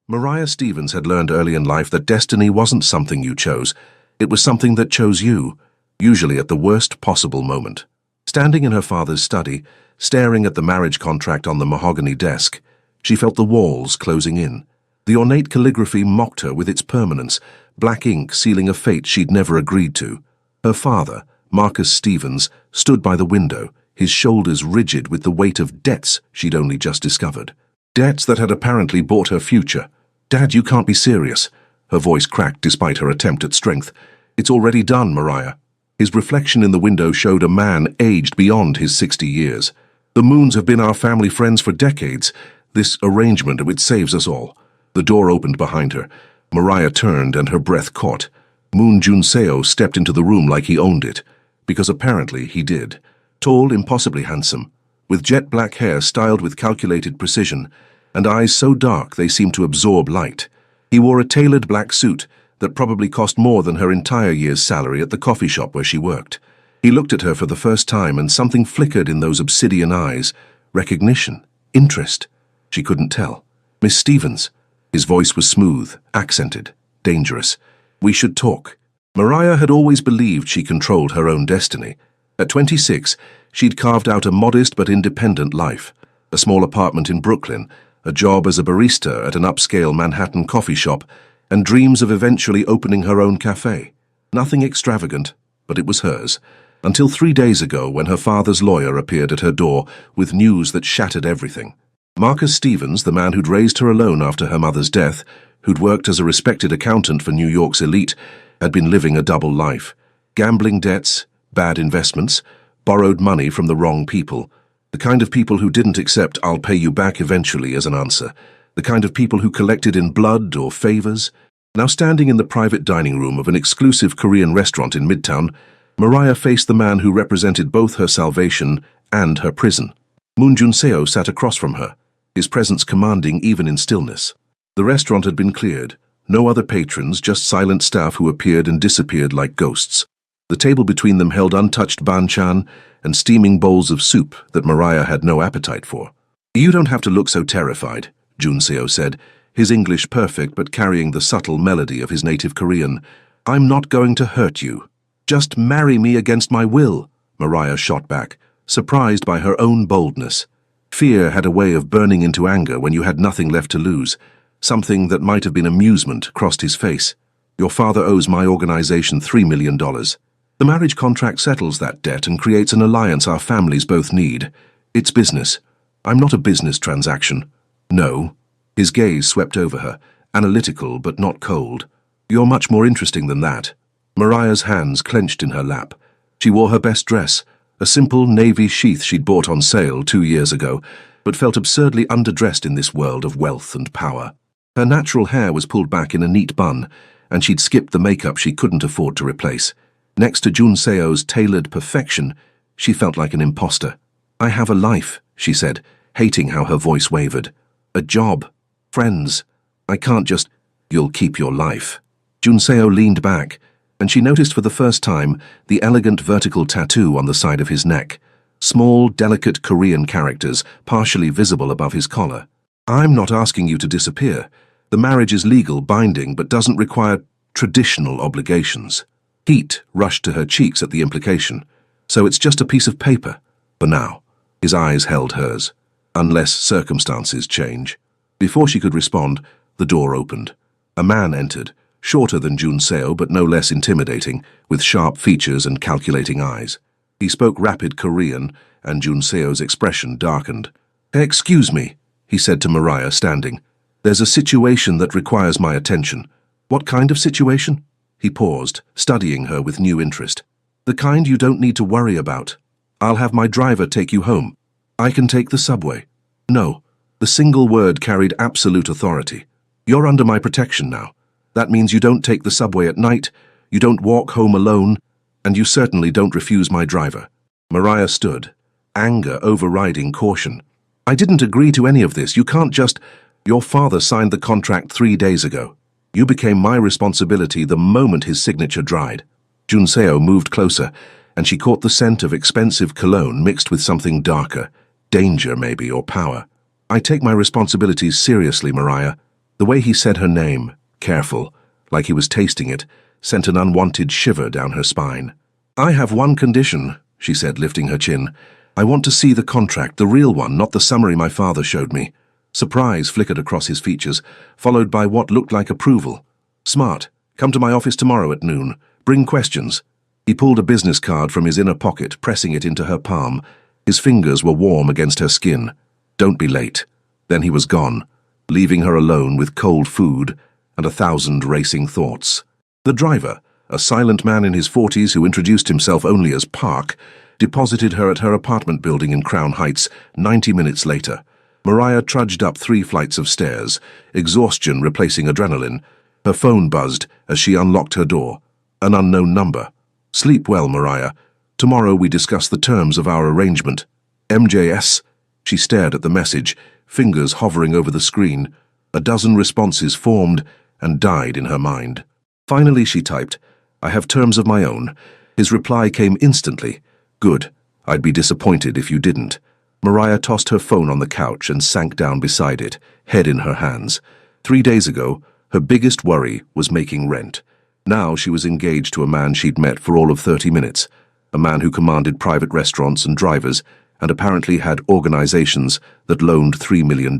Mariah Stevens had learned early in life that destiny wasn't something you chose. It was something that chose you, usually at the worst possible moment. Standing in her father's study, staring at the marriage contract on the mahogany desk, she felt the walls closing in. The ornate calligraphy mocked her with its permanence, black ink sealing a fate she'd never agreed to. Her father, Marcus Stevens, stood by the window, his shoulders rigid with the weight of debts she'd only just discovered. Debts that had apparently bought her future. "Dad, you can't be serious." Her voice cracked despite her attempt at strength. "It's already done, Mariah." His reflection in the window showed a man aged beyond his 60 years. "The Moons have been our family friends for decades. This arrangement, it saves us all." The door opened behind her. Mariah turned and her breath caught. Moon Junseo stepped into the room like he owned it, because apparently he did. Tall, impossibly handsome, with jet black hair styled with calculated precision, and eyes so dark they seemed to absorb light. He wore a tailored black suit that probably cost more than her entire year's salary at the coffee shop where she worked. He looked at her for the first time and something flickered in those obsidian eyes. Recognition, interest. She couldn't tell. "Miss Stevens." His voice was smooth, accented, dangerous. "We should talk." Mariah had always believed she controlled her own destiny. At 26, she'd carved out a modest but independent life. A small apartment in Brooklyn, a job as a barista at an upscale Manhattan coffee shop, and dreams of eventually opening her own cafe. Nothing extravagant, but it was hers. Until 3 days ago when her father's lawyer appeared at her door with news that shattered everything. Marcus Stevens, the man who'd raised her alone after her mother's death, who'd worked as a respected accountant for New York's elite, had been living a double life. Gambling debts, bad investments, borrowed money from the wrong people. The kind of people who didn't accept "I'll pay you back eventually" as an answer. The kind of people who collected in blood or favors. Now standing in the private dining room of an exclusive Korean restaurant in Midtown, Mariah faced the man who represented both her salvation and her prison. Moon Junseo sat across from her, his presence commanding even in stillness. The restaurant had been cleared. No other patrons, just silent staff who appeared and disappeared like ghosts. The table between them held untouched banchan and steaming bowls of soup that Mariah had no appetite for. "You don't have to look so terrified," Junseo said, his English perfect but carrying the subtle melody of his native Korean. "I'm not going to hurt you." "Just marry me against my will," Mariah shot back, surprised by her own boldness. Fear had a way of burning into anger when you had nothing left to lose. Something that might have been amusement crossed his face. "Your father owes my organization $3 million. The marriage contract settles that debt and creates an alliance our families both need. It's business. I'm not a business transaction." "No." His gaze swept over her, analytical but not cold. "You're much more interesting than that." Mariah's hands clenched in her lap. She wore her best dress, a simple navy sheath she'd bought on sale 2 years ago, but felt absurdly underdressed in this world of wealth and power. Her natural hair was pulled back in a neat bun, and she'd skipped the makeup she couldn't afford to replace. Next to Junseo's tailored perfection, she felt like an imposter. "I have a life," she said, hating how her voice wavered. "A job. Friends. I can't just—" "You'll keep your life." Junseo leaned back, and she noticed for the first time the elegant vertical tattoo on the side of his neck. Small, delicate Korean characters partially visible above his collar. "I'm not asking you to disappear. The marriage is legal, binding, but doesn't require traditional obligations." Heat rushed to her cheeks at the implication. "So it's just a piece of paper, for now." His eyes held hers. "Unless circumstances change." Before she could respond, the door opened. A man entered, shorter than Junseo but no less intimidating, with sharp features and calculating eyes. He spoke rapid Korean, and Junseo's expression darkened. "Excuse me," he said to Mariah, standing. "There's a situation that requires my attention." "What kind of situation?" He paused, studying her with new interest. "The kind you don't need to worry about. I'll have my driver take you home. I can take the subway." "No." The single word carried absolute authority. "You're under my protection now. That means you don't take the subway at night, you don't walk home alone, and you certainly don't refuse my driver." Mariah stood, anger overriding caution. "I didn't agree to any of this. You can't just—" "Your father signed the contract 3 days ago. You became my responsibility the moment his signature dried." Junseo moved closer, and she caught the scent of expensive cologne mixed with something darker, danger maybe, or power. "I take my responsibilities seriously, Mariah." The way he said her name, careful, like he was tasting it, sent an unwanted shiver down her spine. "I have one condition," she said, lifting her chin. "I want to see the contract, the real one, not the summary my father showed me." Surprise flickered across his features, followed by what looked like approval. "Smart. Come to my office tomorrow at noon. Bring questions." He pulled a business card from his inner pocket, pressing it into her palm. His fingers were warm against her skin. "Don't be late." Then he was gone, leaving her alone with cold food and 1,000 racing thoughts. The driver, a silent man in his 40s who introduced himself only as Park, deposited her at her apartment building in Crown Heights 90 minutes later. Mariah trudged up 3 flights of stairs, exhaustion replacing adrenaline. Her phone buzzed as she unlocked her door. An unknown number. "Sleep well, Mariah. Tomorrow we discuss the terms of our arrangement. MJS." She stared at the message, fingers hovering over the screen. A dozen responses formed and died in her mind. Finally she typed, "I have terms of my own." His reply came instantly. "Good. I'd be disappointed if you didn't." Mariah tossed her phone on the couch and sank down beside it, head in her hands. 3 days ago, her biggest worry was making rent. Now she was engaged to a man she'd met for all of 30 minutes, a man who commanded private restaurants and drivers, and apparently had organizations that loaned $3 million.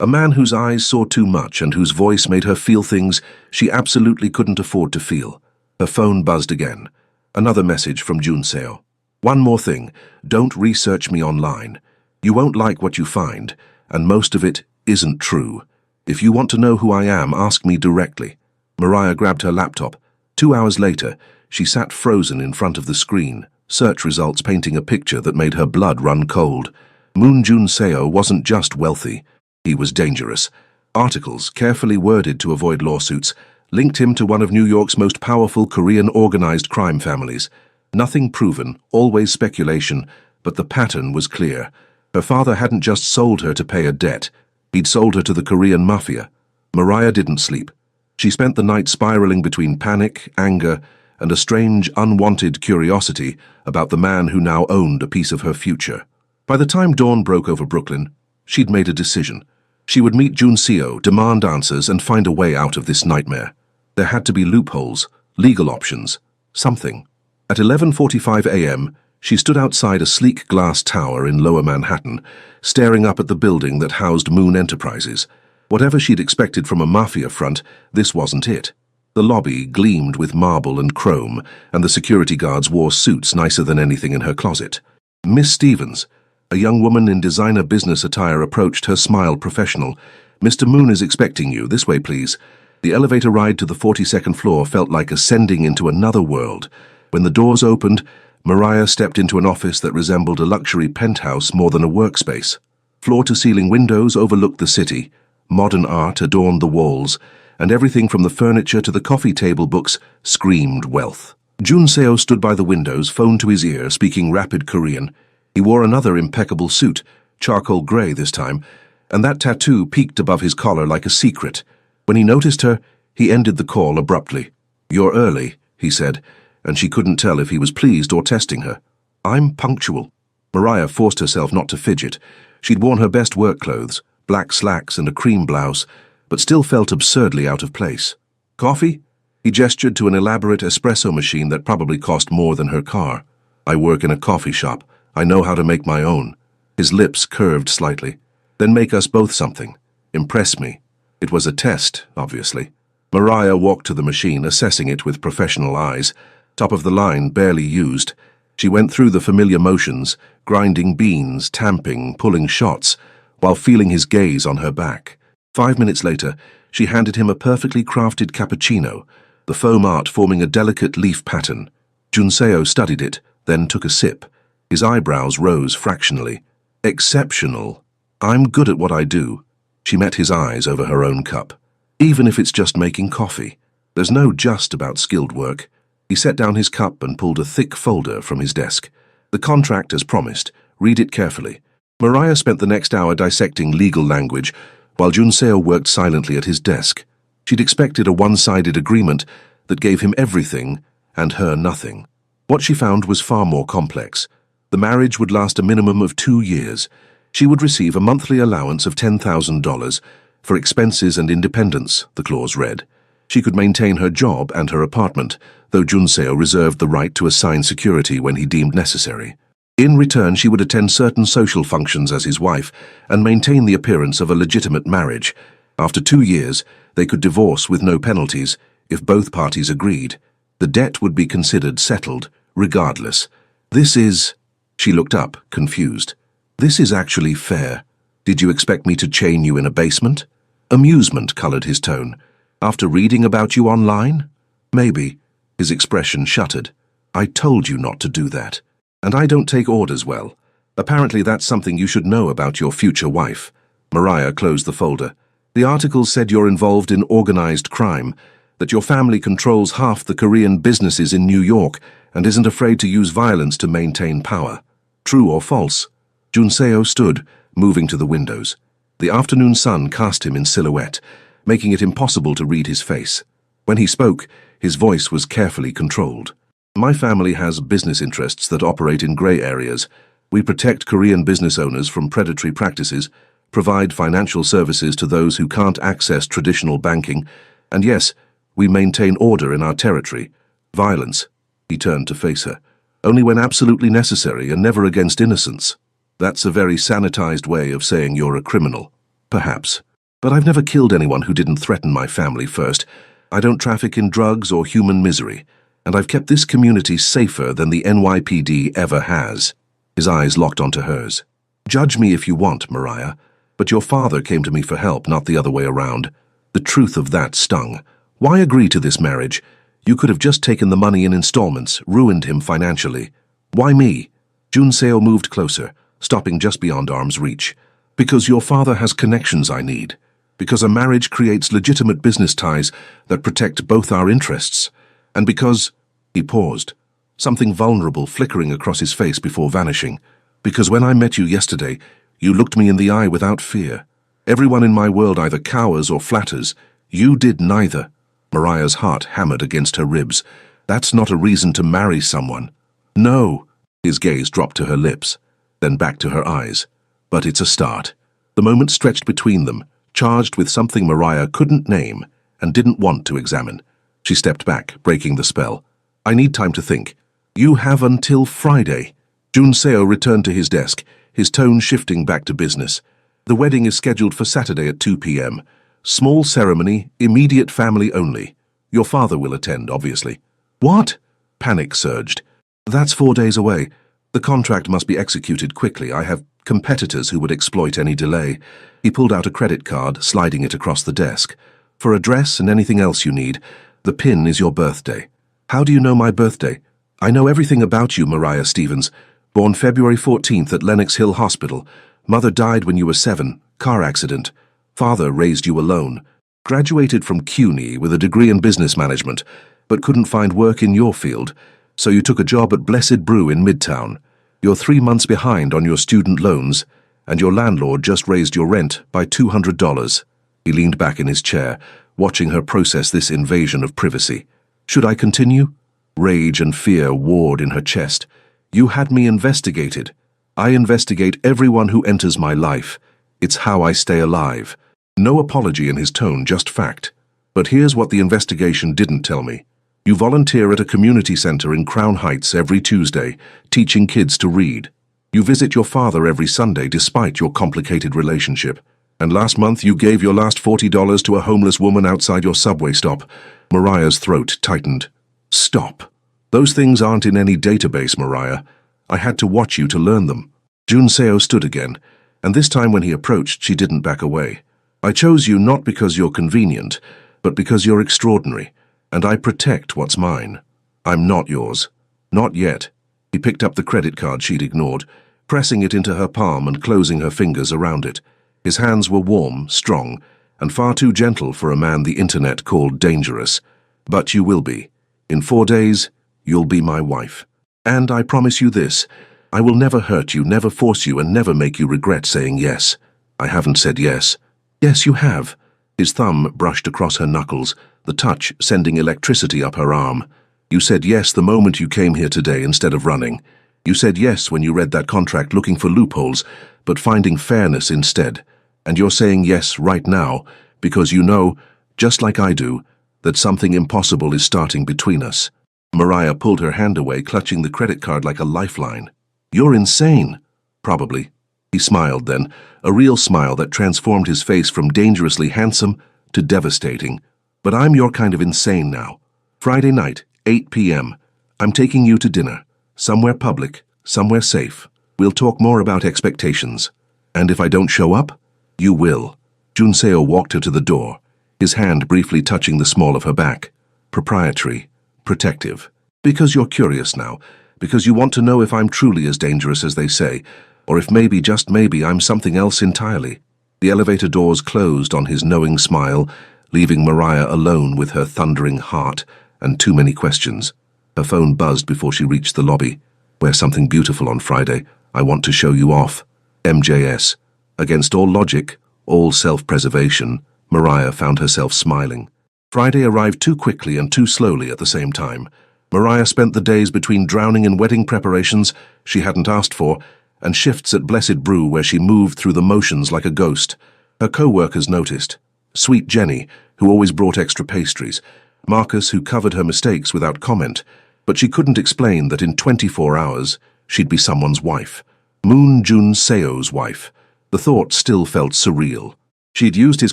A man whose eyes saw too much and whose voice made her feel things she absolutely couldn't afford to feel. Her phone buzzed again. Another message from Junseo. "One more thing, don't research me online. You won't like what you find, and most of it isn't true. If you want to know who I am, ask me directly." Mariah grabbed her laptop. 2 hours later, she sat frozen in front of the screen, search results painting a picture that made her blood run cold. Moon Junseo wasn't just wealthy, he was dangerous. Articles, carefully worded to avoid lawsuits, linked him to one of New York's most powerful Korean organized crime families. Nothing proven, always speculation, but the pattern was clear. Her father hadn't just sold her to pay a debt, he'd sold her to the Korean mafia. Mariah didn't sleep. She spent the night spiraling between panic, anger, and a strange, unwanted curiosity about the man who now owned a piece of her future. By the time dawn broke over Brooklyn, she'd made a decision. She would meet Junseo, demand answers, and find a way out of this nightmare. There had to be loopholes, legal options, something. At 11:45 a.m., she stood outside a sleek glass tower in Lower Manhattan, staring up at the building that housed Moon Enterprises. Whatever she'd expected from a mafia front, this wasn't it. The lobby gleamed with marble and chrome, and the security guards wore suits nicer than anything in her closet. Miss Stevens, a young woman in designer business attire, approached, her smile professional. "Mr. Moon is expecting you. This way, please." The elevator ride to the 42nd floor felt like ascending into another world. When the doors opened, Mariah stepped into an office that resembled a luxury penthouse more than a workspace. Floor-to-ceiling windows overlooked the city. Modern art adorned the walls, and everything from the furniture to the coffee table books screamed wealth. Junseo stood by the windows, phone to his ear, speaking rapid Korean. He wore another impeccable suit, charcoal gray this time, and that tattoo peeked above his collar like a secret. When he noticed her, he ended the call abruptly. "You're early," he said, and she couldn't tell if he was pleased or testing her. "I'm punctual." Mariah forced herself not to fidget. She'd worn her best work clothes, black slacks and a cream blouse, but still felt absurdly out of place. "Coffee?" He gestured to an elaborate espresso machine that probably cost more than her car. "I work in a coffee shop. I know how to make my own." His lips curved slightly. "Then make us both something. Impress me." It was a test, obviously. Mariah walked to the machine, assessing it with professional eyes. Top of the line, barely used. She went through the familiar motions, grinding beans, tamping, pulling shots, while feeling his gaze on her back. 5 minutes later, she handed him a perfectly crafted cappuccino, the foam art forming a delicate leaf pattern. Junseo studied it, then took a sip. His eyebrows rose fractionally. "Exceptional. I'm good at what I do." She met his eyes over her own cup. "Even if it's just making coffee. There's no just about skilled work." He set down his cup and pulled a thick folder from his desk. "The contract as promised. Read it carefully." Mariah spent the next hour dissecting legal language, while Junseo worked silently at his desk. She'd expected a one-sided agreement that gave him everything and her nothing. What she found was far more complex. The marriage would last a minimum of 2 years. She would receive a monthly allowance of $10,000, For expenses and independence, the clause read. She could maintain her job and her apartment, though Junseo reserved the right to assign security when he deemed necessary. In return, she would attend certain social functions as his wife and maintain the appearance of a legitimate marriage. After 2 years, they could divorce with no penalties if both parties agreed. The debt would be considered settled, regardless. This is... She looked up, confused. This is actually fair. Did you expect me to chain you in a basement? Amusement colored his tone. After reading about you online? Maybe. His expression shuttered. I told you not to do that. And I don't take orders well. Apparently that's something you should know about your future wife. Mariah closed the folder. The article said you're involved in organized crime, that your family controls half the Korean businesses in New York and isn't afraid to use violence to maintain power. True or false? Junseo stood, moving to the windows. The afternoon sun cast him in silhouette, making it impossible to read his face. When he spoke, his voice was carefully controlled. My family has business interests that operate in gray areas. We protect Korean business owners from predatory practices, provide financial services to those who can't access traditional banking, and yes, we maintain order in our territory. Violence, he turned to face her, only when absolutely necessary and never against innocents. That's a very sanitized way of saying you're a criminal. Perhaps. But I've never killed anyone who didn't threaten my family first. I don't traffic in drugs or human misery, and I've kept this community safer than the NYPD ever has. His eyes locked onto hers. Judge me if you want, Mariah, but your father came to me for help, not the other way around. The truth of that stung. Why agree to this marriage? You could have just taken the money in installments, ruined him financially. Why me? Junseo moved closer, stopping just beyond arm's reach. Because your father has connections I need. Because a marriage creates legitimate business ties that protect both our interests. And because... He paused, something vulnerable flickering across his face before vanishing. Because when I met you yesterday, you looked me in the eye without fear. Everyone in my world either cowers or flatters. You did neither. Mariah's heart hammered against her ribs. That's not a reason to marry someone. No. His gaze dropped to her lips, then back to her eyes. But it's a start. The moment stretched between them, charged with something Mariah couldn't name and didn't want to examine. She stepped back, breaking the spell. I need time to think. You have until Friday. Junseo returned to his desk, his tone shifting back to business. The wedding is scheduled for Saturday at 2 p.m. Small ceremony, immediate family only. Your father will attend, obviously. What? Panic surged. That's 4 days away. The contract must be executed quickly. I have competitors who would exploit any delay. He pulled out a credit card, sliding it across the desk. For a dress and anything else you need, the pin is your birthday. How do you know my birthday? I know everything about you, Mariah Stevens. Born February 14th at Lenox Hill Hospital. Mother died when you were 7. Car accident. Father raised you alone. Graduated from CUNY with a degree in business management, but couldn't find work in your field, so you took a job at Blessed Brew in Midtown. You're 3 months behind on your student loans, and your landlord just raised your rent by $200. He leaned back in his chair, watching her process this invasion of privacy. Should I continue? Rage and fear warred in her chest. You had me investigated. I investigate everyone who enters my life. It's how I stay alive. No apology in his tone, just fact. But here's what the investigation didn't tell me. You volunteer at a community center in Crown Heights every Tuesday, teaching kids to read. You visit your father every Sunday despite your complicated relationship. And last month you gave your last $40 to a homeless woman outside your subway stop. Mariah's throat tightened. Stop. Those things aren't in any database, Mariah. I had to watch you to learn them. Junseo stood again, and this time when he approached, she didn't back away. I chose you not because you're convenient, but because you're extraordinary, and I protect what's mine. I'm not yours. Not yet. He picked up the credit card she'd ignored, pressing it into her palm and closing her fingers around it. His hands were warm, strong, and far too gentle for a man the internet called dangerous. But you will be. In 4 days, you'll be my wife. And I promise you this, I will never hurt you, never force you, and never make you regret saying yes. I haven't said yes. Yes, you have. His thumb brushed across her knuckles, the touch sending electricity up her arm. You said yes the moment you came here today instead of running. You said yes when you read that contract looking for loopholes, but finding fairness instead. And you're saying yes right now because you know, just like I do, that something impossible is starting between us. Mariah pulled her hand away, clutching the credit card like a lifeline. You're insane. Probably. He smiled then, a real smile that transformed his face from dangerously handsome to devastating. But I'm your kind of insane now. Friday night, 8 p.m. I'm taking you to dinner. Somewhere public, somewhere safe. We'll talk more about expectations. And if I don't show up, you will. Junseo walked her to the door, his hand briefly touching the small of her back. Proprietary. Protective. Because you're curious now. Because you want to know if I'm truly as dangerous as they say, or if maybe, just maybe, I'm something else entirely. The elevator doors closed on his knowing smile, leaving Mariah alone with her thundering heart and too many questions. Her phone buzzed before she reached the lobby. Wear something beautiful on Friday. I want to show you off. MJS. Against all logic, all self-preservation, Mariah found herself smiling. Friday arrived too quickly and too slowly at the same time. Mariah spent the days between drowning in wedding preparations she hadn't asked for and shifts at Blessed Brew where she moved through the motions like a ghost. Her co-workers noticed. Sweet Jenny, who always brought extra pastries. Marcus, who covered her mistakes without comment. But she couldn't explain that in 24 hours she'd be someone's wife. Moon Junseo's wife. The thought still felt surreal. She'd used his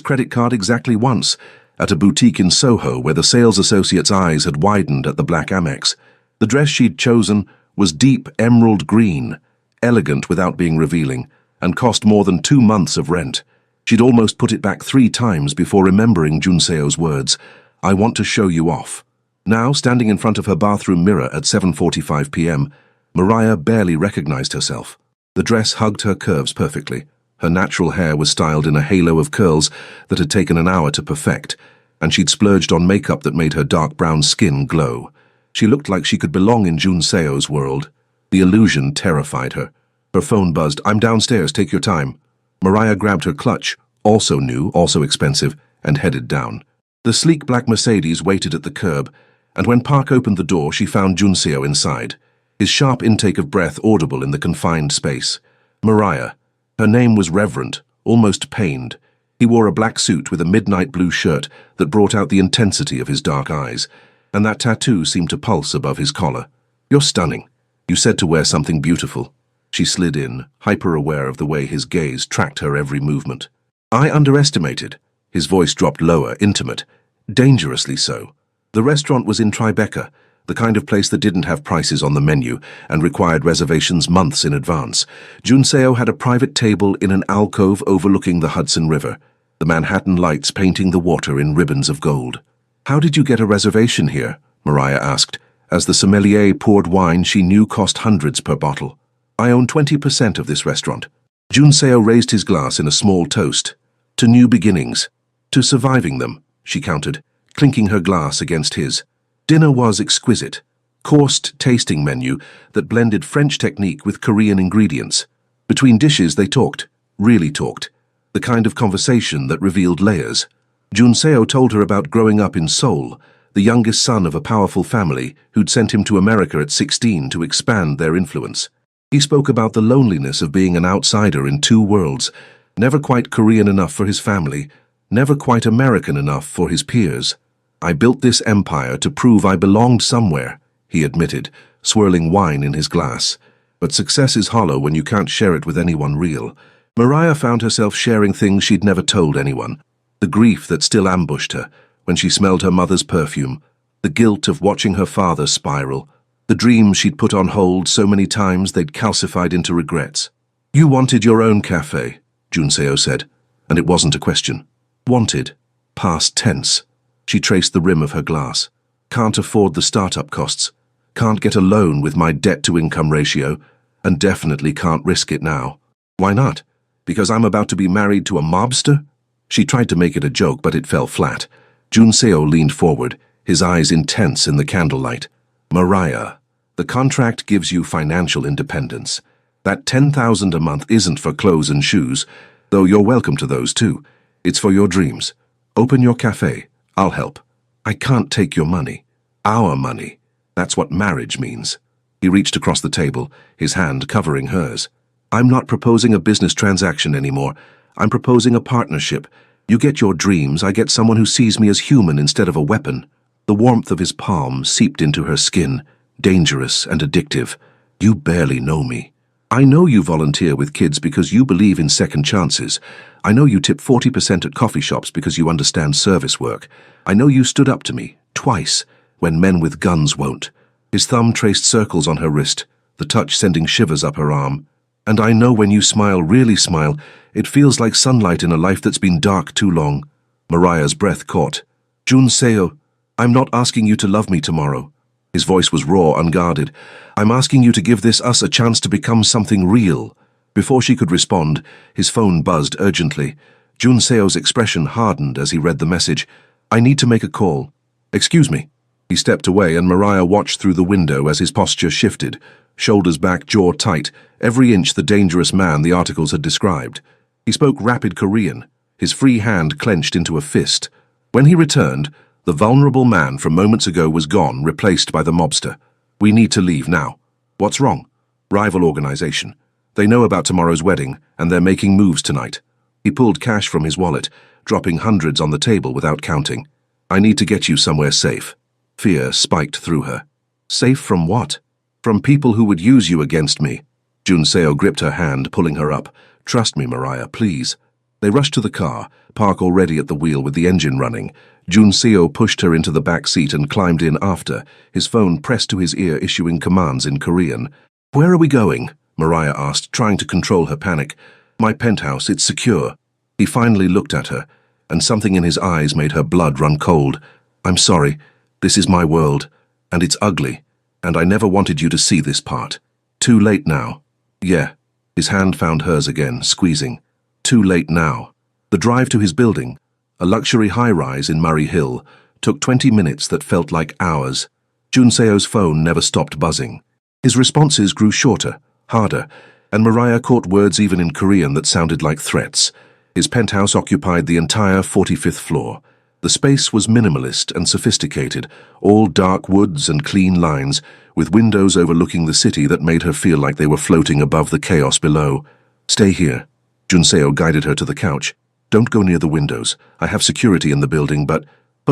credit card exactly once, at a boutique in Soho where the sales associate's eyes had widened at the black Amex. The dress she'd chosen was deep emerald green, elegant without being revealing, and cost more than 2 months of rent. She'd almost put it back 3 times before remembering Junseo's words, "I want to show you off." Now, standing in front of her bathroom mirror at 7:45 p.m., Mariah barely recognized herself. The dress hugged her curves perfectly. Her natural hair was styled in a halo of curls that had taken an hour to perfect, and she'd splurged on makeup that made her dark brown skin glow. She looked like she could belong in Junseo's world. The illusion terrified her. Her phone buzzed. "I'm downstairs, take your time." Mariah grabbed her clutch, also new, also expensive, and headed down. The sleek black Mercedes waited at the curb, and when Park opened the door, she found Junseo inside, his sharp intake of breath audible in the confined space. Mariah. Her name was reverent, almost pained. He wore a black suit with a midnight blue shirt that brought out the intensity of his dark eyes, and that tattoo seemed to pulse above his collar. "You're stunning. You said to wear something beautiful." She slid in, hyper-aware of the way his gaze tracked her every movement. "I underestimated." His voice dropped lower, intimate. Dangerously so. The restaurant was in Tribeca, the kind of place that didn't have prices on the menu and required reservations months in advance. Junseo had a private table in an alcove overlooking the Hudson River, the Manhattan lights painting the water in ribbons of gold. "How did you get a reservation here?" Mariah asked, as the sommelier poured wine she knew cost hundreds per bottle. "I own 20% of this restaurant." Junseo raised his glass in a small toast. "To new beginnings. To surviving them," she countered, clinking her glass against his. Dinner was exquisite. Coursed tasting menu that blended French technique with Korean ingredients. Between dishes they talked, really talked, the kind of conversation that revealed layers. Junseo told her about growing up in Seoul, the youngest son of a powerful family who'd sent him to America at 16 to expand their influence. He spoke about the loneliness of being an outsider in 2 worlds, never quite Korean enough for his family, never quite American enough for his peers. "I built this empire to prove I belonged somewhere," he admitted, swirling wine in his glass. "But success is hollow when you can't share it with anyone real." Mariah found herself sharing things she'd never told anyone. The grief that still ambushed her when she smelled her mother's perfume, the guilt of watching her father spiral, the dreams she'd put on hold so many times they'd calcified into regrets. "You wanted your own cafe," Junseo said, and it wasn't a question. Wanted. Past tense. She traced the rim of her glass. "Can't afford the startup costs. Can't get a loan with my debt-to-income ratio, and definitely can't risk it now." "Why not? Because I'm about to be married to a mobster?" She tried to make it a joke, but it fell flat. Junseo leaned forward, his eyes intense in the candlelight. "Mariah, the contract gives you financial independence. That $10,000 a month isn't for clothes and shoes, though you're welcome to those too. It's for your dreams. Open your cafe. I'll help. I can't take your money. Our money. That's what marriage means." He reached across the table, his hand covering hers. "I'm not proposing a business transaction anymore. I'm proposing a partnership. You get your dreams, I get someone who sees me as human instead of a weapon. The warmth of his palm seeped into her skin, dangerous and addictive. You barely know me. I know you volunteer with kids because you believe in second chances. I know you tip 40% at coffee shops because you understand service work. I know you stood up to me, twice, when men with guns won't. His thumb traced circles on her wrist, the touch sending shivers up her arm. And I know when you smile, really smile, it feels like sunlight in a life that's been dark too long. Mariah's breath caught. Jun Seo, I'm not asking you to love me tomorrow. His voice was raw, unguarded. I'm asking you to give us a chance to become something real. Before she could respond, his phone buzzed urgently. Jun Seo's expression hardened as he read the message. I need to make a call. Excuse me. He stepped away and Mariah watched through the window as his posture shifted. Shoulders back, jaw tight, every inch the dangerous man the articles had described. He spoke rapid Korean, his free hand clenched into a fist. When he returned, the vulnerable man from moments ago was gone, replaced by the mobster. We need to leave now. What's wrong? Rival organization. They know about tomorrow's wedding, and they're making moves tonight. He pulled cash from his wallet, dropping hundreds on the table without counting. I need to get you somewhere safe. Fear spiked through her. Safe from what? From people who would use you against me. Jun Seo gripped her hand, pulling her up. Trust me, Mariah, please. They rushed to the car, Park already at the wheel with the engine running. Jun Seo pushed her into the back seat and climbed in after, his phone pressed to his ear issuing commands in Korean. Where are we going? Mariah asked, trying to control her panic. My penthouse, it's secure. He finally looked at her, and something in his eyes made her blood run cold. I'm sorry. This is my world, and it's ugly, and I never wanted you to see this part. Too late now. Yeah. His hand found hers again, squeezing. Too late now. The drive to his building, a luxury high-rise in Murray Hill, took 20 minutes that felt like hours. Jun Seo's phone never stopped buzzing. His responses grew shorter, harder, and Mariah caught words even in Korean that sounded like threats. His penthouse occupied the entire 45th floor. The space was minimalist and sophisticated, all dark woods and clean lines, with windows overlooking the city that made her feel like they were floating above the chaos below. Stay here. Jun Seo guided her to the couch. Don't go near the windows. I have security in the building, but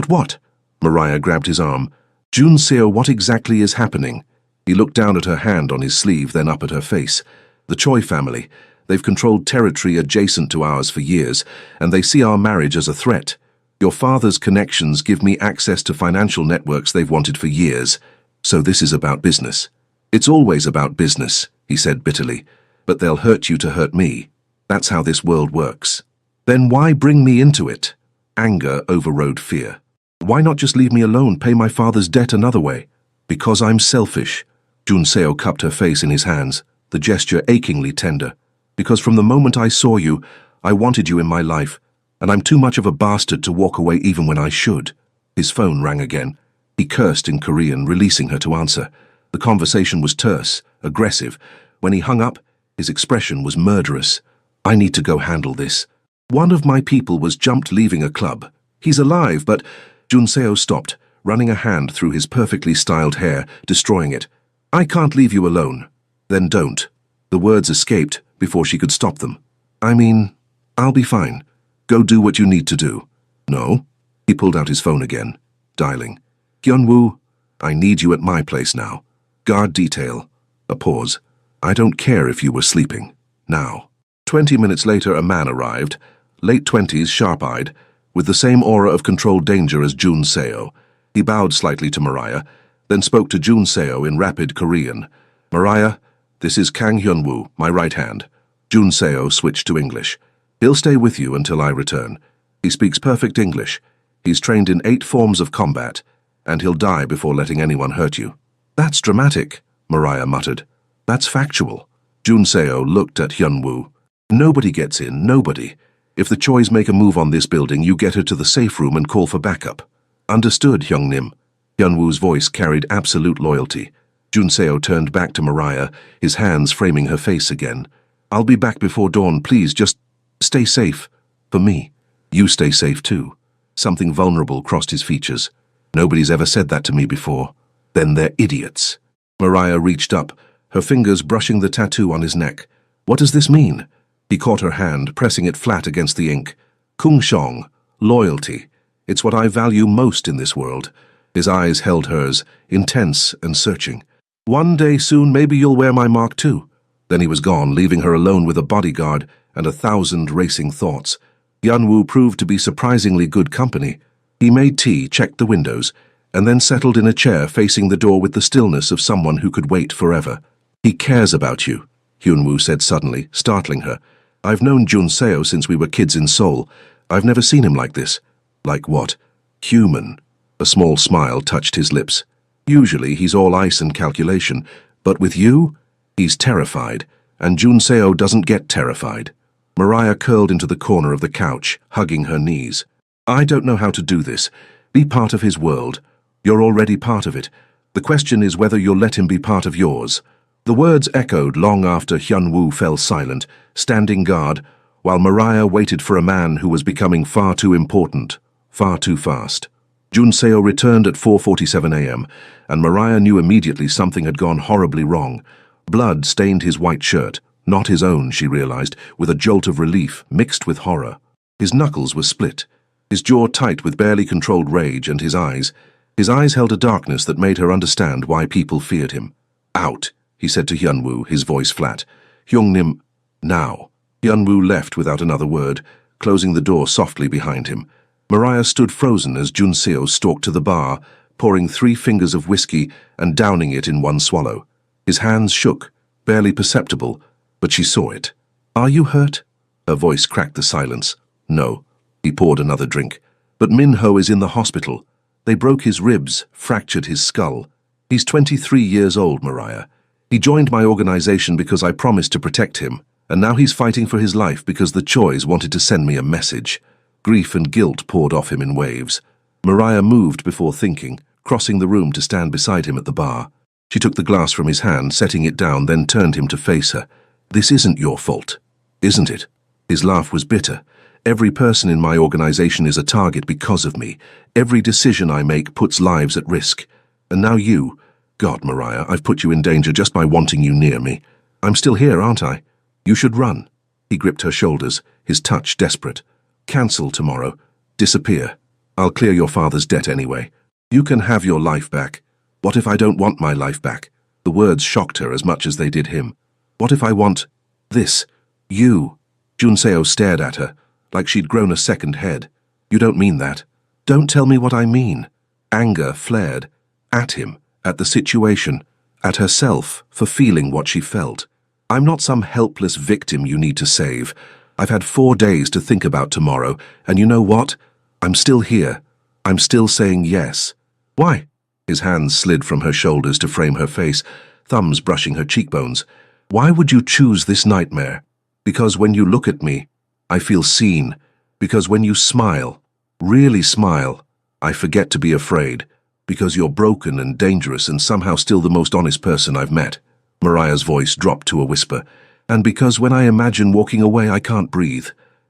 what? Mariah grabbed his arm. Jun Seo, what exactly is happening? He looked down at her hand on his sleeve, then up at her face. The Choi family. They've controlled territory adjacent to ours for years, and they see our marriage as a threat. Your father's connections give me access to financial networks they've wanted for years. So this is about business. It's always about business, he said bitterly. But they'll hurt you to hurt me. That's how this world works. Then why bring me into it? Anger overrode fear. Why not just leave me alone, pay my father's debt another way? Because I'm selfish. Jun Seo cupped her face in his hands, the gesture achingly tender. Because from the moment I saw you, I wanted you in my life, and I'm too much of a bastard to walk away even when I should. His phone rang again. He cursed in Korean, releasing her to answer. The conversation was terse, aggressive. When he hung up, his expression was murderous. I need to go handle this. One of my people was jumped leaving a club. He's alive, but... Jun Seo stopped, running a hand through his perfectly styled hair, destroying it. I can't leave you alone. Then don't. The words escaped before she could stop them. I mean, I'll be fine. Go do what you need to do. No? He pulled out his phone again, dialing. Hyunwoo, I need you at my place now. Guard detail. A pause. I don't care if you were sleeping. Now. 20 minutes later, a man arrived, late 20s, sharp-eyed, with the same aura of controlled danger as Jun Seo. He bowed slightly to Mariah, then spoke to Jun Seo in rapid Korean. Mariah, this is Kang Hyunwoo, my right hand. Jun Seo switched to English. He'll stay with you until I return. He speaks perfect English. He's trained in 8 forms of combat, and he'll die before letting anyone hurt you. That's dramatic, Mariah muttered. That's factual. Jun Seo looked at Hyunwoo. Nobody gets in, nobody. If the Chois make a move on this building, you get her to the safe room and call for backup. Understood, Hyungnim. Hyunwoo's voice carried absolute loyalty. Jun Seo turned back to Mariah, his hands framing her face again. I'll be back before dawn, please, just stay safe. For me. You stay safe too. Something vulnerable crossed his features. Nobody's ever said that to me before. Then they're idiots. Mariah reached up, her fingers brushing the tattoo on his neck. What does this mean? He caught her hand, pressing it flat against the ink. Kung Shong, loyalty. It's what I value most in this world. His eyes held hers, intense and searching. One day soon, maybe you'll wear my mark too. Then he was gone, leaving her alone with a bodyguard and 1,000 racing thoughts. Yunwoo proved to be surprisingly good company. He made tea, checked the windows, and then settled in a chair facing the door with the stillness of someone who could wait forever. He cares about you, Hyunwoo said suddenly, startling her. I've known Junseo since we were kids in Seoul. I've never seen him like this. Like what? Human. A small smile touched his lips. Usually he's all ice and calculation, but with you, he's terrified, and Junseo doesn't get terrified. Mariah curled into the corner of the couch, hugging her knees. I don't know how to do this. Be part of his world. You're already part of it. The question is whether you'll let him be part of yours. The words echoed long after Hyunwoo fell silent, standing guard, while Mariah waited for a man who was becoming far too important, far too fast. Junseo returned at 4:47 a.m., and Mariah knew immediately something had gone horribly wrong. Blood stained his white shirt, not his own, she realized, with a jolt of relief mixed with horror. His knuckles were split, his jaw tight with barely controlled rage, and his eyes held a darkness that made her understand why people feared him. Out, he said to Hyunwoo, his voice flat. Hyungnim, now. Hyunwoo left without another word, closing the door softly behind him. Mariah stood frozen as Junseo stalked to the bar, pouring 3 fingers of whiskey and downing it in one swallow. His hands shook, barely perceptible, but she saw it. Are you hurt? Her voice cracked the silence. No. He poured another drink. But Minho is in the hospital. They broke his ribs, fractured his skull. He's 23 years old, Mariah. He joined my organization because I promised to protect him, and now he's fighting for his life because the Chois wanted to send me a message. Grief and guilt poured off him in waves. Mariah moved before thinking, crossing the room to stand beside him at the bar. She took the glass from his hand, setting it down, then turned him to face her. This isn't your fault, isn't it? His laugh was bitter. Every person in my organization is a target because of me. Every decision I make puts lives at risk. And now you. God, Mariah, I've put you in danger just by wanting you near me. I'm still here, aren't I? You should run. He gripped her shoulders, his touch desperate. Cancel tomorrow. Disappear. I'll clear your father's debt anyway. You can have your life back. What if I don't want my life back? The words shocked her as much as they did him. What if I want this? You. Junseo stared at her, like she'd grown a second head. You don't mean that. Don't tell me what I mean. Anger flared. At him, at the situation, at herself for feeling what she felt. I'm not some helpless victim you need to save. I've had 4 days to think about tomorrow, and you know what? I'm still here. I'm still saying yes. Why? His hands slid from her shoulders to frame her face, thumbs brushing her cheekbones. Why would you choose this nightmare? Because when you look at me, I feel seen. Because when you smile, really smile, I forget to be afraid. Because you're broken and dangerous and somehow still the most honest person I've met. Mariah's voice dropped to a whisper. And because when I imagine walking away, I can't breathe.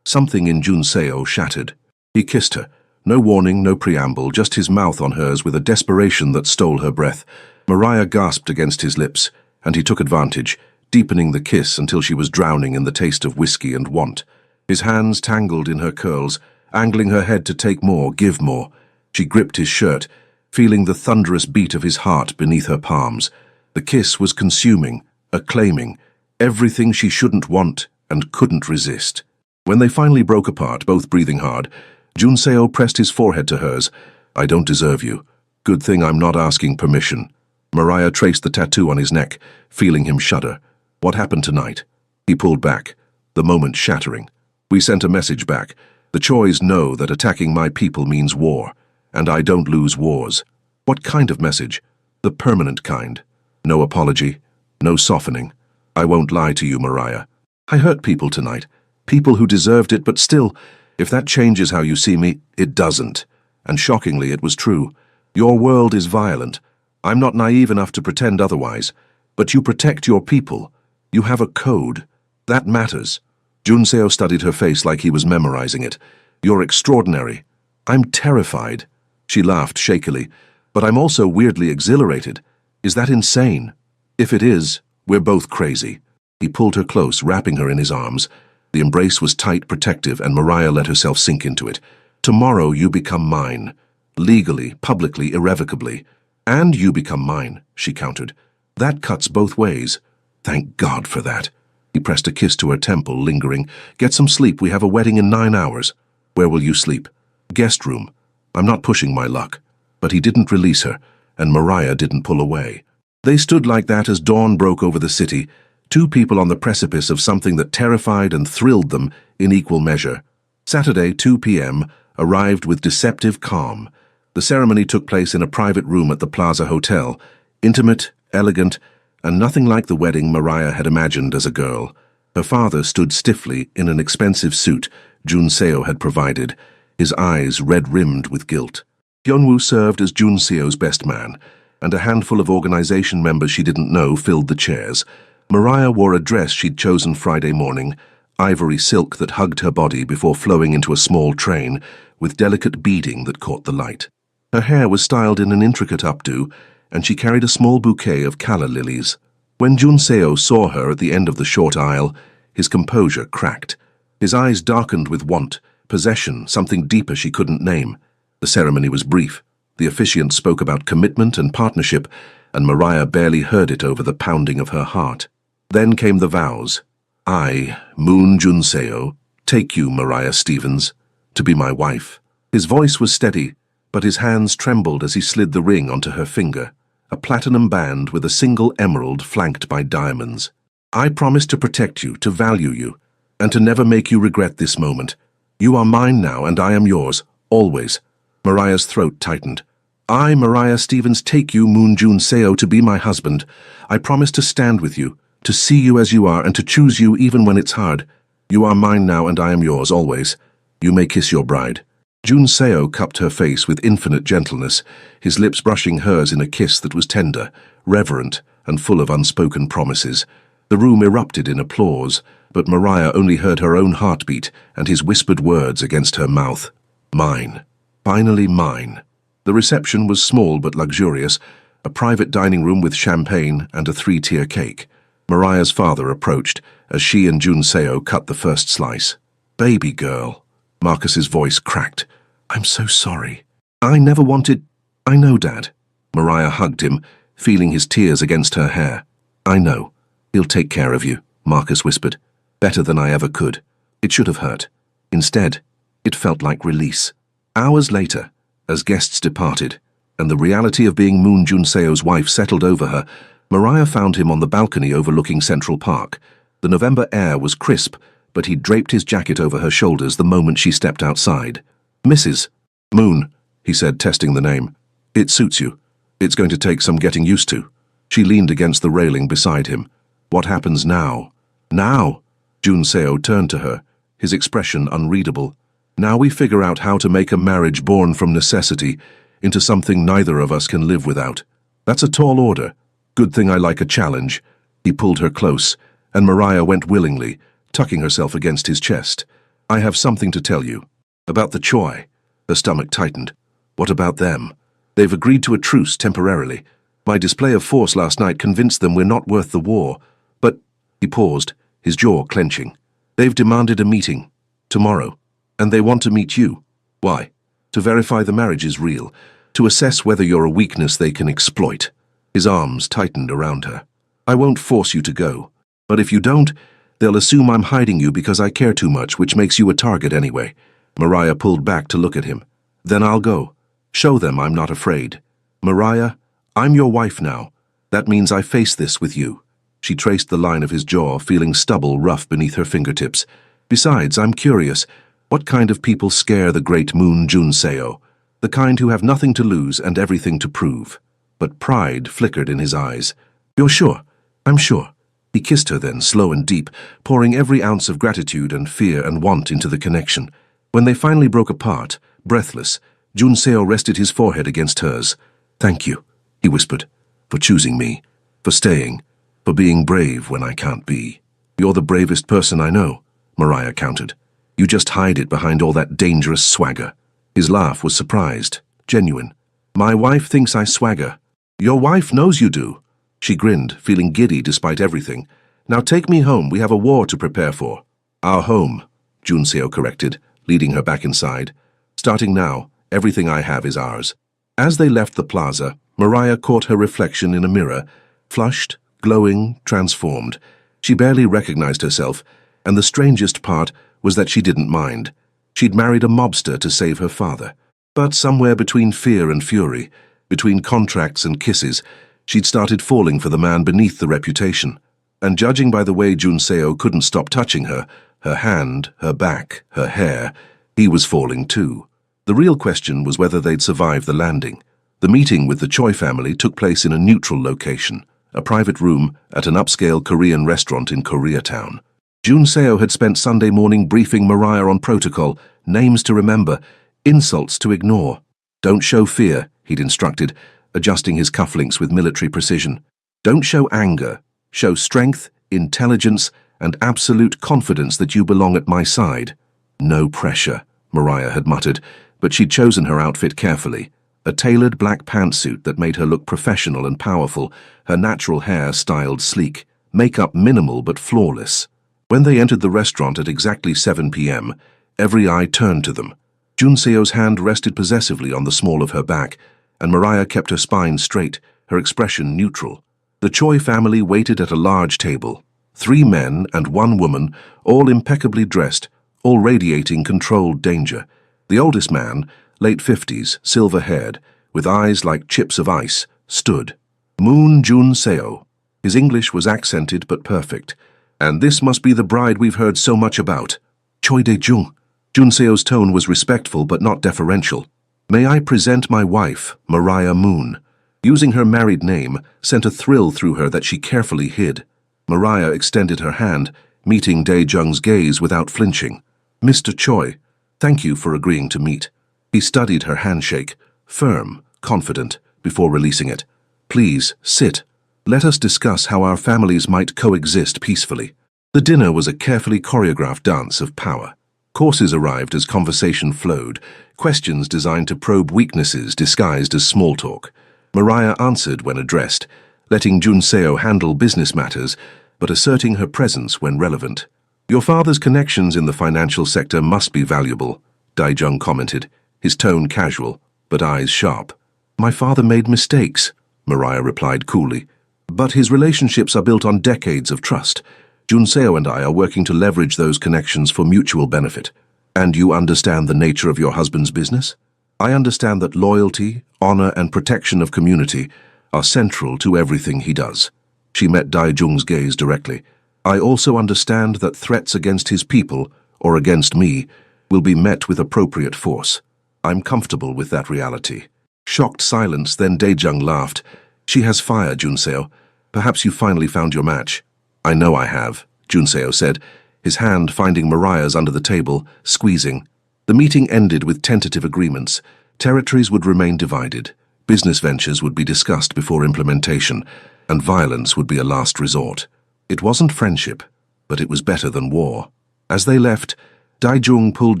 Something in Junseo shattered. He kissed her. No warning, no preamble, just his mouth on hers with a desperation that stole her breath. Mariah gasped against his lips, and he took advantage, deepening the kiss until she was drowning in the taste of whiskey and want. His hands tangled in her curls, angling her head to take more, give more. She gripped his shirt, feeling the thunderous beat of his heart beneath her palms. The kiss was consuming, acclaiming, everything she shouldn't want and couldn't resist. When they finally broke apart, both breathing hard, Junseo pressed his forehead to hers. I don't deserve you. Good thing I'm not asking permission. Mariah traced the tattoo on his neck, feeling him shudder. What happened tonight? He pulled back, the moment shattering. We sent a message back. The Chois know that attacking my people means war, and I don't lose wars. What kind of message? The permanent kind. No apology, no softening. I won't lie to you, Mariah. I hurt people tonight, people who deserved it, but still, if that changes how you see me, it doesn't. And shockingly, it was true. Your world is violent. I'm not naive enough to pretend otherwise. But you protect your people. You have a code. That matters. Junseo studied her face like he was memorizing it. You're extraordinary. I'm terrified. She laughed shakily. But I'm also weirdly exhilarated. Is that insane? If it is, we're both crazy. He pulled her close, wrapping her in his arms. The embrace was tight, protective, and Mariah let herself sink into it. Tomorrow you become mine. Legally, publicly, irrevocably. And you become mine, she countered. That cuts both ways. Thank God for that. He pressed a kiss to her temple, lingering. Get some sleep, we have a wedding in 9 hours. Where will you sleep? Guest room. I'm not pushing my luck. But he didn't release her, and Mariah didn't pull away. They stood like that as dawn broke over the city, two people on the precipice of something that terrified and thrilled them in equal measure. Saturday, 2 p.m., arrived with deceptive calm. The ceremony took place in a private room at the Plaza Hotel, intimate, elegant, and nothing like the wedding Mariah had imagined as a girl. Her father stood stiffly in an expensive suit Jun Seo had provided, his eyes red-rimmed with guilt. Hyunwoo served as Jun Seo's best man, and a handful of organization members she didn't know filled the chairs. Mariah wore a dress she'd chosen Friday morning, ivory silk that hugged her body before flowing into a small train, with delicate beading that caught the light. Her hair was styled in an intricate updo, and she carried a small bouquet of calla lilies. When Jun Seo saw her at the end of the short aisle, his composure cracked. His eyes darkened with want, possession, something deeper she couldn't name. The ceremony was brief. The officiant spoke about commitment and partnership, and Mariah barely heard it over the pounding of her heart. Then came the vows. I, Moon Jun Seo, take you, Mariah Stevens, to be my wife. His voice was steady, but his hands trembled as he slid the ring onto her finger, a platinum band with a single emerald flanked by diamonds. I promise to protect you, to value you, and to never make you regret this moment. You are mine now, and I am yours, always. Mariah's throat tightened. I, Mariah Stevens, take you, Moon Jun Seo, to be my husband. I promise to stand with you, to see you as you are, and to choose you even when it's hard. You are mine now, and I am yours, always. You may kiss your bride. Jun Seo cupped her face with infinite gentleness, his lips brushing hers in a kiss that was tender, reverent, and full of unspoken promises. The room erupted in applause, but Mariah only heard her own heartbeat and his whispered words against her mouth. Mine. Finally mine. The reception was small but luxurious, a private dining room with champagne and a 3-tier cake. Mariah's father approached as she and Jun Seo cut the first slice. Baby girl. Marcus's voice cracked. I'm so sorry. I never wanted... I know, Dad. Mariah hugged him, feeling his tears against her hair. I know. He'll take care of you, Marcus whispered. Better than I ever could. It should have hurt. Instead, it felt like release. Hours later, as guests departed, and the reality of being Moon Jun Seo's wife settled over her, Mariah found him on the balcony overlooking Central Park. The November air was crisp, but he draped his jacket over her shoulders the moment she stepped outside. Mrs. Moon, he said, testing the name. It suits you. It's going to take some getting used to. She leaned against the railing beside him. What happens now? Now? Jun Seo turned to her, his expression unreadable. Now we figure out how to make a marriage born from necessity into something neither of us can live without. That's a tall order. Good thing I like a challenge. He pulled her close, and Mariah went willingly, tucking herself against his chest. I have something to tell you. About the Choi. Her stomach tightened. What about them? They've agreed to a truce temporarily. My display of force last night convinced them we're not worth the war. But, he paused, his jaw clenching. They've demanded a meeting. Tomorrow. And they want to meet you. Why? To verify the marriage is real. To assess whether you're a weakness they can exploit. His arms tightened around her. I won't force you to go. But if you don't, they'll assume I'm hiding you because I care too much, which makes you a target anyway. Mariah pulled back to look at him. Then I'll go. Show them I'm not afraid. Mariah, I'm your wife now. That means I face this with you. She traced the line of his jaw, feeling stubble rough beneath her fingertips. Besides, I'm curious. What kind of people scare the great Moon Jun Seo? The kind who have nothing to lose and everything to prove. But pride flickered in his eyes. You're sure? I'm sure. He kissed her then, slow and deep, pouring every ounce of gratitude and fear and want into the connection. When they finally broke apart, breathless, Jun Seo rested his forehead against hers. Thank you, he whispered, for choosing me, for staying, for being brave when I can't be. You're the bravest person I know, Mariah countered. You just hide it behind all that dangerous swagger. His laugh was surprised, genuine. My wife thinks I swagger. Your wife knows you do. She grinned, feeling giddy despite everything. Now take me home, we have a war to prepare for. Our home, Junseo corrected, leading her back inside. Starting now, everything I have is ours. As they left the plaza, Mariah caught her reflection in a mirror, flushed, glowing, transformed. She barely recognized herself, and the strangest part was that she didn't mind. She'd married a mobster to save her father. But somewhere between fear and fury, between contracts and kisses, she'd started falling for the man beneath the reputation. And judging by the way Junseo couldn't stop touching her, her hand, her back, her hair, he was falling too. The real question was whether they'd survive the landing. The meeting with the Choi family took place in a neutral location, a private room at an upscale Korean restaurant in Koreatown. Junseo had spent Sunday morning briefing Mariah on protocol, names to remember, insults to ignore. Don't show fear, he'd instructed, adjusting his cufflinks with military precision. Don't show anger. Show strength, intelligence, and absolute confidence that you belong at my side. No pressure, Mariah had muttered, but she'd chosen her outfit carefully. A tailored black pantsuit that made her look professional and powerful, her natural hair styled sleek, makeup minimal but flawless. When they entered the restaurant at exactly 7 p.m., every eye turned to them. Junseo's hand rested possessively on the small of her back, and Mariah kept her spine straight, her expression neutral. The Choi family waited at a large table. 3 men and 1 woman, all impeccably dressed, all radiating controlled danger. The oldest man, late 50s, silver-haired, with eyes like chips of ice, stood. Moon Junseo. His English was accented but perfect. And this must be the bride we've heard so much about. Choi Dae-jung. Junseo's tone was respectful but not deferential. May I present my wife, Mariah Moon. Using her married name sent a thrill through her that she carefully hid. Mariah extended her hand, meeting Dae-jung's gaze without flinching. Mr. Choi, thank you for agreeing to meet. He studied her handshake, firm, confident, before releasing it. Please, sit. Let us discuss how our families might coexist peacefully. The dinner was a carefully choreographed dance of power. Courses arrived as conversation flowed, questions designed to probe weaknesses disguised as small talk. Mariah answered when addressed, letting Junseo handle business matters, but asserting her presence when relevant. Your father's connections in the financial sector must be valuable, Dae-jung commented, his tone casual, but eyes sharp. My father made mistakes, Mariah replied coolly, but his relationships are built on decades of trust. Junseo and I are working to leverage those connections for mutual benefit. And you understand the nature of your husband's business? I understand that loyalty, honor, and protection of community are central to everything he does. She met Dae-jung's gaze directly. I also understand that threats against his people, or against me, will be met with appropriate force. I'm comfortable with that reality. Shocked silence, then Dae-jung laughed. She has fire, Junseo. Perhaps you finally found your match. I know I have, Junseo said, his hand finding Mariah's under the table, squeezing. The meeting ended with tentative agreements. Territories would remain divided, business ventures would be discussed before implementation, and violence would be a last resort. It wasn't friendship, but it was better than war. As they left, Dae-jung pulled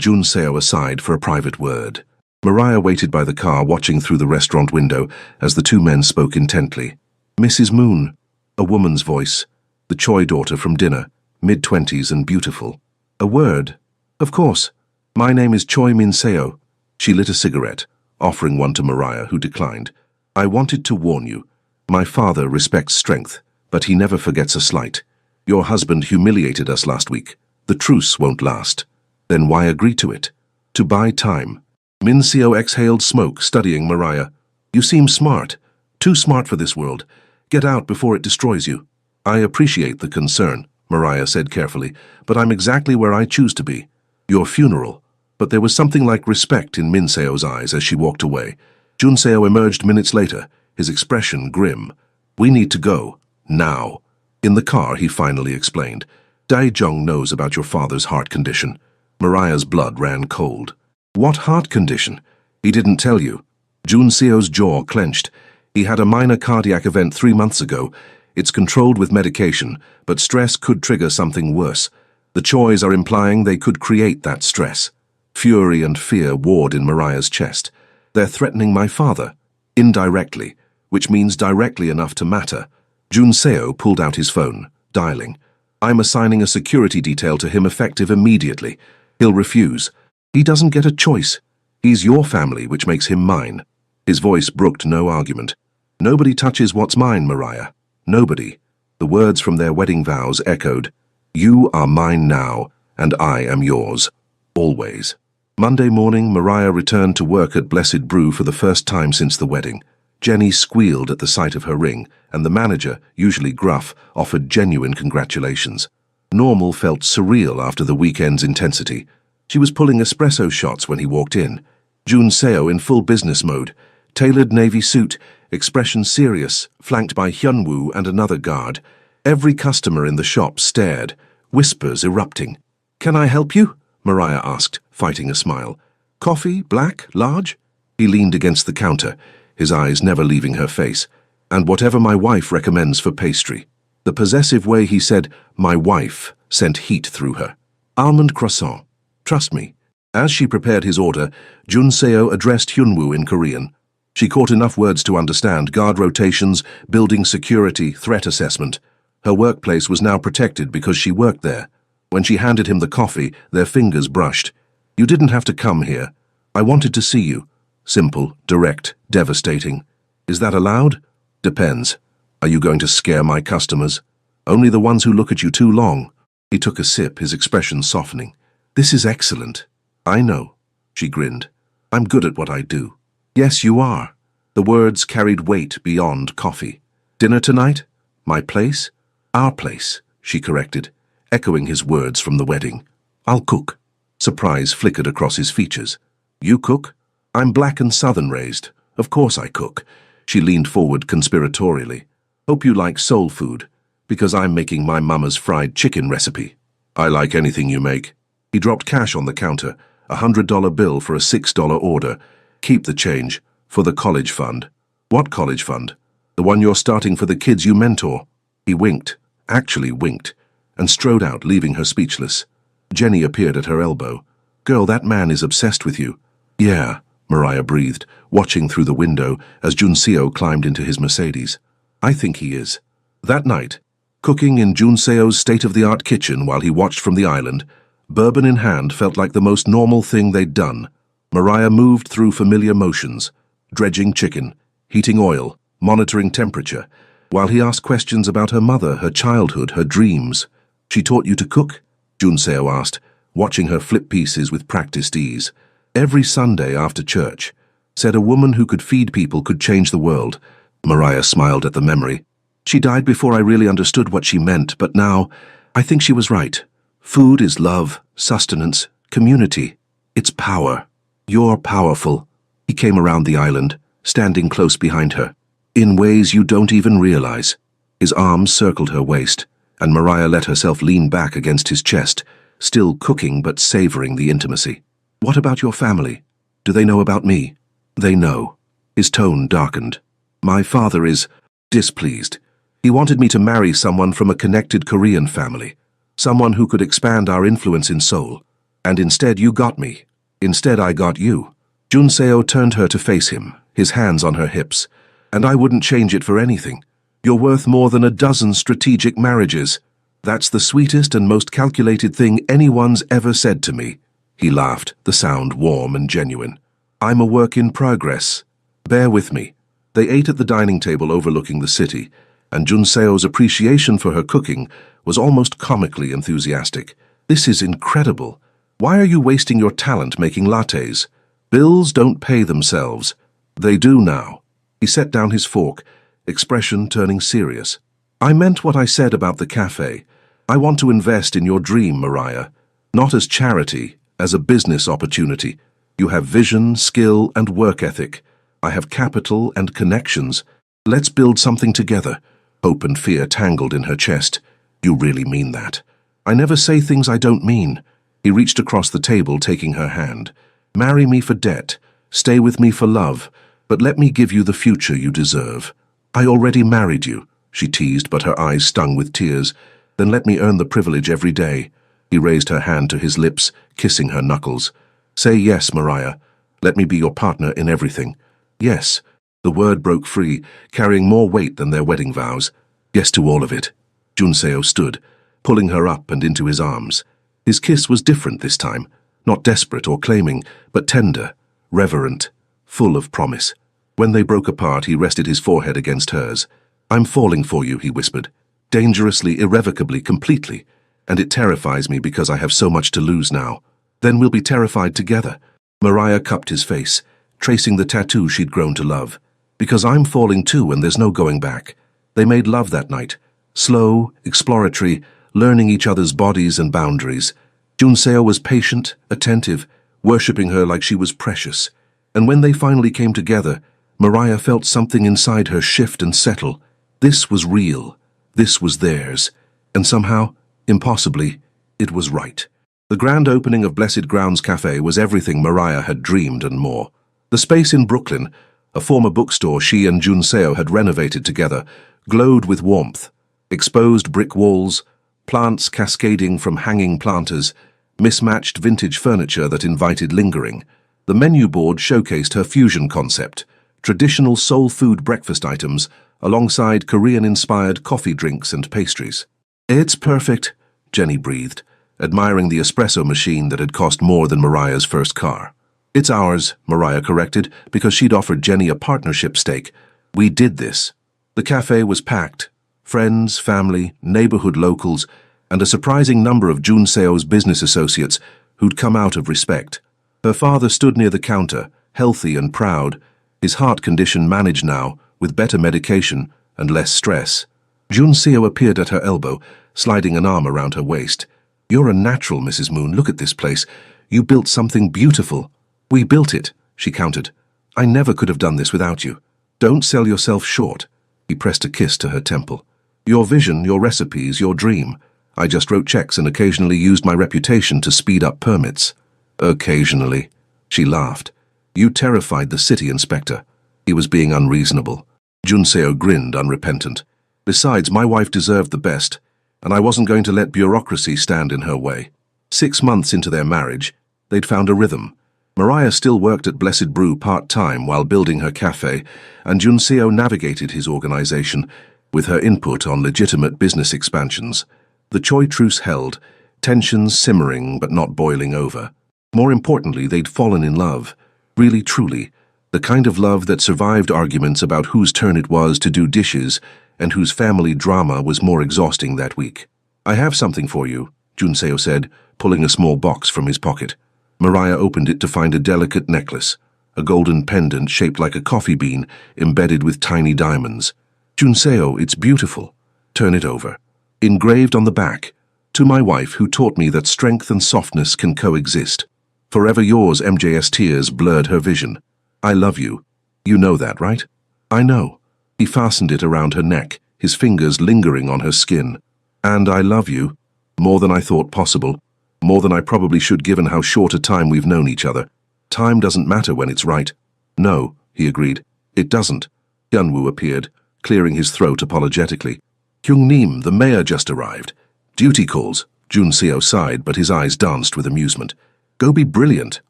Junseo aside for a private word. Mariah waited by the car, watching through the restaurant window as the 2 men spoke intently. Mrs. Moon, a woman's voice, the Choi daughter from dinner, mid-20s and beautiful. A word. Of course. My name is Choi Min-seo. She lit a cigarette, offering one to Mariah, who declined. I wanted to warn you. My father respects strength, but he never forgets a slight. Your husband humiliated us last week. The truce won't last. Then why agree to it? To buy time. Min-seo exhaled smoke, studying Mariah. You seem smart. Too smart for this world. Get out before it destroys you. I appreciate the concern, Mariah said carefully, but I'm exactly where I choose to be. Your funeral. But there was something like respect in Min-seo's eyes as she walked away. Junseo emerged minutes later, his expression grim. We need to go. Now. In the car, he finally explained. Dae-jung knows about your father's heart condition. Mariah's blood ran cold. What heart condition? He didn't tell you. Junseo's jaw clenched. He had a minor cardiac event 3 months ago. It's controlled with medication, but stress could trigger something worse. The Chois are implying they could create that stress. Fury and fear warred in Mariah's chest. They're threatening my father. Indirectly, which means directly enough to matter. Junseo pulled out his phone, dialing. I'm assigning a security detail to him effective immediately. He'll refuse. He doesn't get a choice. He's your family, which makes him mine. His voice brooked no argument. Nobody touches what's mine, Mariah. Nobody. The words from their wedding vows echoed. You are mine now, and I am yours. Always. Monday morning, Mariah returned to work at Blessed Brew for the first time since the wedding. Jenny squealed at the sight of her ring, and the manager, usually gruff, offered genuine congratulations. Normal felt surreal after the weekend's intensity. She was pulling espresso shots when he walked in. Jun Seo in full business mode, tailored navy suit, expression serious, flanked by Hyunwoo and another guard. Every customer in the shop stared, whispers erupting. "Can I help you?" Mariah asked, fighting a smile. "Coffee, black, large?" He leaned against the counter, his eyes never leaving her face. "And whatever my wife recommends for pastry." The possessive way he said, "my wife," sent heat through her. "Almond croissant. Trust me." As she prepared his order, Jun Seo addressed Hyunwoo in Korean. She caught enough words to understand guard rotations, building security, threat assessment. Her workplace was now protected because she worked there. When she handed him the coffee, their fingers brushed. "You didn't have to come here. I wanted to see you." Simple, direct, devastating. "Is that allowed?" "Depends. Are you going to scare my customers?" "Only the ones who look at you too long." He took a sip, his expression softening. "This is excellent." "I know." She grinned. "I'm good at what I do." "Yes, you are." The words carried weight beyond coffee. "Dinner tonight? My place?" "Our place," she corrected, echoing his words from the wedding. "I'll cook." Surprise flickered across his features. "You cook?" "I'm black and southern raised. Of course I cook." She leaned forward conspiratorially. "Hope you like soul food, because I'm making my mama's fried chicken recipe." "I like anything you make." He dropped cash on the counter, a $100 bill for a $6 order. "Keep the change, for the college fund." "What college fund?" "The one you're starting for the kids you mentor." He winked, actually winked, and strode out, leaving her speechless. Jenny appeared at her elbow. "Girl, that man is obsessed with you." "Yeah," Mariah breathed, watching through the window as Jun Seo climbed into his Mercedes. "I think he is." That night, cooking in Jun Seo's state-of-the-art kitchen while he watched from the island, bourbon in hand felt like the most normal thing they'd done. Mariah moved through familiar motions, dredging chicken, heating oil, monitoring temperature, while he asked questions about her mother, her childhood, her dreams. "She taught you to cook?" Jun Seo asked, watching her flip pieces with practiced ease. "Every Sunday after church. Said a woman who could feed people could change the world." Mariah smiled at the memory. "She died before I really understood what she meant, but now, I think she was right. Food is love, sustenance, community. It's power. You're powerful." He came around the island, standing close behind her. "In ways you don't even realize." His arms circled her waist, and Mariah let herself lean back against his chest, still cooking but savoring the intimacy. "What about your family? Do they know about me?" "They know." His tone darkened. "My father is displeased. He wanted me to marry someone from a connected Korean family, someone who could expand our influence in Seoul. And instead you got me. Instead I got you." Jun Seo turned her to face him, his hands on her hips. "And I wouldn't change it for anything. You're worth more than a dozen strategic marriages. That's the sweetest and most calculated thing anyone's ever said to me." He laughed, the sound warm and genuine. "I'm a work in progress. Bear with me." They ate at the dining table overlooking the city, and Jun Seo's appreciation for her cooking was almost comically enthusiastic. "This is incredible. Why are you wasting your talent making lattes? Bills don't pay themselves." "They do now." He set down his fork, expression turning serious. "I meant what I said about the cafe. I want to invest in your dream, Mariah. Not as charity, as a business opportunity. You have vision, skill, and work ethic. I have capital and connections. Let's build something together." Hope and fear tangled in her chest. "You really mean that?" "I never say things I don't mean." He reached across the table, taking her hand. "Marry me for debt. Stay with me for love. But let me give you the future you deserve." "I already married you," she teased, but her eyes stung with tears. "Then let me earn the privilege every day." He raised her hand to his lips, kissing her knuckles. "Say yes, Mariah. Let me be your partner in everything." "Yes." The word broke free, carrying more weight than their wedding vows. "Yes to all of it." Jun Seo stood, pulling her up and into his arms. His kiss was different this time, not desperate or claiming, but tender, reverent, full of promise. When they broke apart, he rested his forehead against hers. "I'm falling for you," he whispered. "Dangerously, irrevocably, completely. And it terrifies me because I have so much to lose now. Then we'll be terrified together." Mariah cupped his face, tracing the tattoo she'd grown to love. "Because I'm falling too, and there's no going back." They made love that night. Slow, exploratory, learning each other's bodies and boundaries. Junseo was patient, attentive, worshipping her like she was precious. And when they finally came together, Mariah felt something inside her shift and settle. This was real. This was theirs. And somehow, impossibly, it was right. The grand opening of Blessed Grounds Cafe was everything Mariah had dreamed and more. The space in Brooklyn, a former bookstore she and Junseo had renovated together, glowed with warmth. Exposed brick walls, plants cascading from hanging planters, mismatched vintage furniture that invited lingering. The menu board showcased her fusion concept, traditional soul food breakfast items alongside Korean-inspired coffee drinks and pastries. "It's perfect," Jenny breathed, admiring the espresso machine that had cost more than Mariah's first car. "It's ours," Mariah corrected, because she'd offered Jenny a partnership stake. "We did this." The cafe was packed. Friends, family, neighborhood locals, and a surprising number of Junseo's business associates who'd come out of respect. Her father stood near the counter, healthy and proud, his heart condition managed now, with better medication and less stress. Junseo appeared at her elbow, sliding an arm around her waist. "You're a natural, Mrs. Moon. Look at this place. You built something beautiful." "We built it," she countered. "I never could have done this without you. Don't sell yourself short." He pressed a kiss to her temple. "Your vision, your recipes, your dream. I just wrote checks and occasionally used my reputation to speed up permits." "Occasionally," she laughed. "You terrified the city inspector." He was being unreasonable. Junseo grinned, unrepentant. "Besides, my wife deserved the best, and I wasn't going to let bureaucracy stand in her way." 6 months into their marriage, they'd found a rhythm. Mariah still worked at Blessed Brew part-time while building her cafe, and Junseo navigated his organization with her input on legitimate business expansions. The Choi truce held, tensions simmering but not boiling over. More importantly, they'd fallen in love, really truly, the kind of love that survived arguments about whose turn it was to do dishes and whose family drama was more exhausting that week. "I have something for you," Junseo said, pulling a small box from his pocket. Mariah opened it to find a delicate necklace, a golden pendant shaped like a coffee bean embedded with tiny diamonds. "Junseo, it's beautiful." "Turn it over." Engraved on the back, "To my wife who taught me that strength and softness can coexist. Forever yours." MJ's tears blurred her vision. "I love you. You know that, right?" "I know." He fastened it around her neck, his fingers lingering on her skin. "And I love you. More than I thought possible. More than I probably should given how short a time we've known each other. Time doesn't matter when it's right." "No," he agreed. "It doesn't." Hyunwoo appeared, clearing his throat apologetically. "Kyungnim, the mayor just arrived." "Duty calls." Junseo sighed, but his eyes danced with amusement. "Go be brilliant.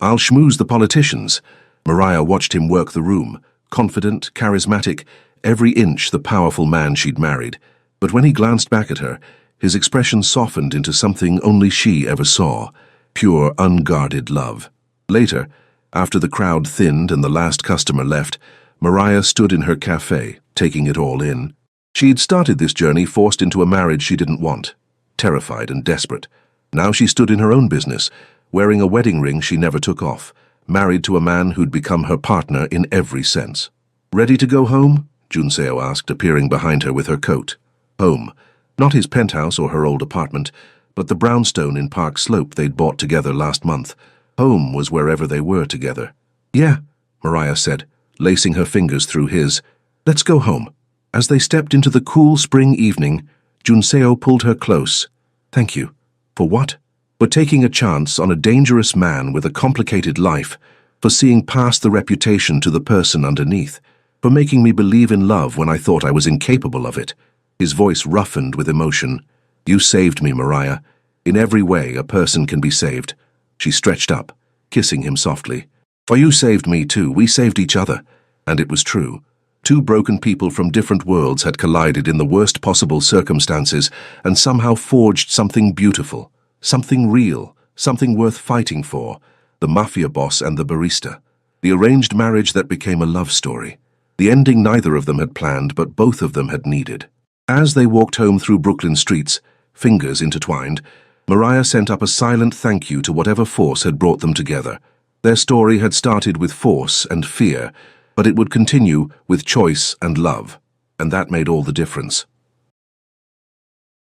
I'll schmooze the politicians." Mariah watched him work the room, confident, charismatic, every inch the powerful man she'd married. But when he glanced back at her, his expression softened into something only she ever saw, pure, unguarded love. Later, after the crowd thinned and the last customer left, Mariah stood in her cafe, taking it all in. She'd started this journey forced into a marriage she didn't want, terrified and desperate. Now she stood in her own business, wearing a wedding ring she never took off, married to a man who'd become her partner in every sense. "Ready to go home?" Junseo asked, appearing behind her with her coat. Home. Not his penthouse or her old apartment, but the brownstone in Park Slope they'd bought together last month. Home was wherever they were together. "Yeah," Mariah said, lacing her fingers through his. "Let's go home." As they stepped into the cool spring evening, Junseo pulled her close. "Thank you." "For what?" "For taking a chance on a dangerous man with a complicated life, for seeing past the reputation to the person underneath, for making me believe in love when I thought I was incapable of it." His voice roughened with emotion. "You saved me, Mariah. In every way a person can be saved." She stretched up, kissing him softly. "For you saved me too. We saved each other." And it was true. Two broken people from different worlds had collided in the worst possible circumstances and somehow forged something beautiful, something real, something worth fighting for: the mafia boss and the barista. The arranged marriage that became a love story. The ending neither of them had planned, but both of them had needed. As they walked home through Brooklyn streets, fingers intertwined, Mariah sent up a silent thank you to whatever force had brought them together. Their story had started with force and fear, but it would continue with choice and love, and that made all the difference.